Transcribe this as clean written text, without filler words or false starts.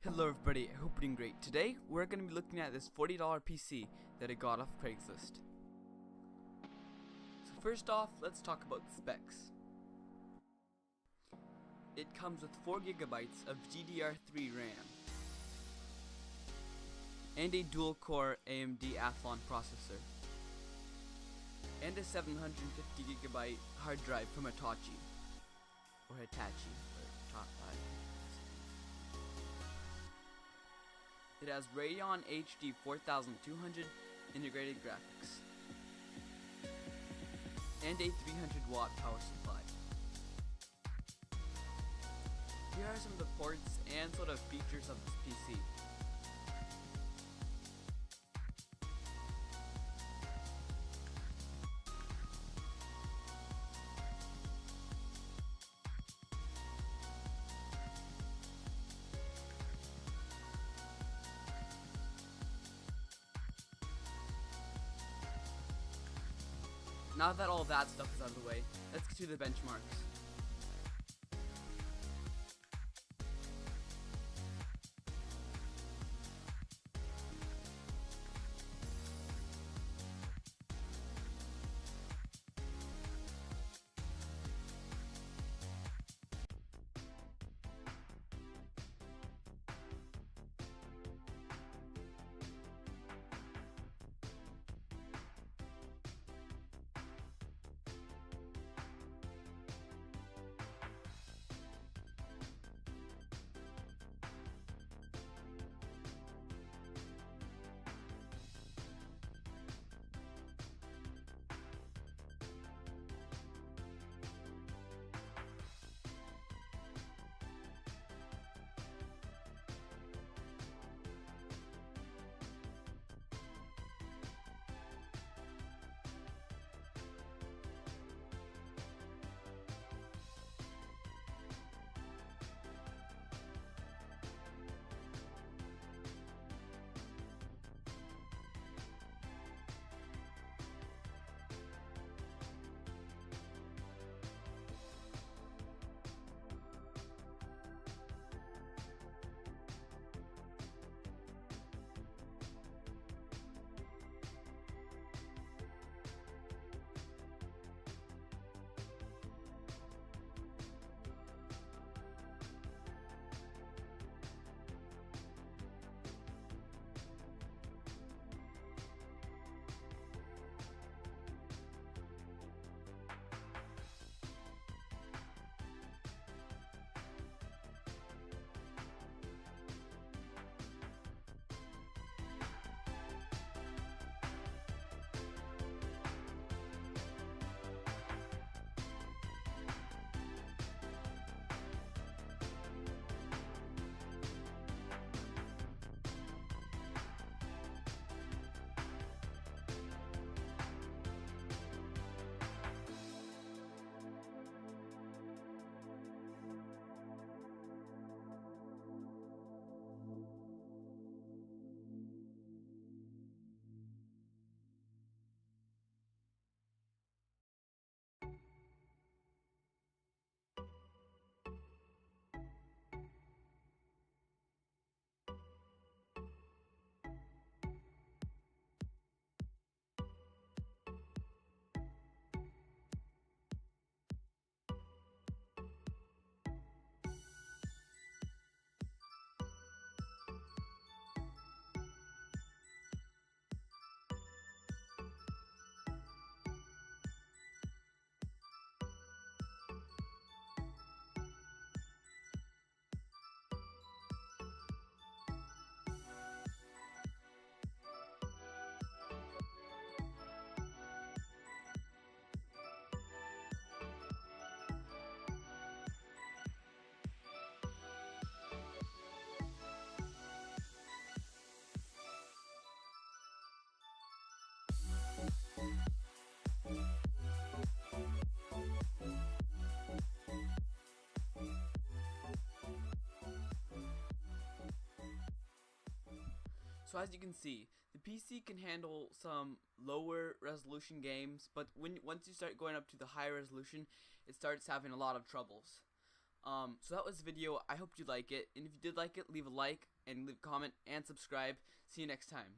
Hello everybody, I hope you're doing great. Today, we're going to be looking at this $40 PC that I got off Craigslist. So first off, let's talk about the specs. It comes with 4GB of DDR3 RAM and a dual-core AMD Athlon processor and a 750GB hard drive from Hitachi. It has Radeon HD 4200 integrated graphics and a 300-watt power supply. Here are some of the ports and sort of features of this PC. Now that all that stuff is out of the way, let's get to the benchmarks. So as you can see, the PC can handle some lower resolution games, but once you start going up to the higher resolution, it starts having a lot of troubles. So that was the video. I hope you like it, and if you did like it, leave a like and leave a comment and subscribe. See you next time.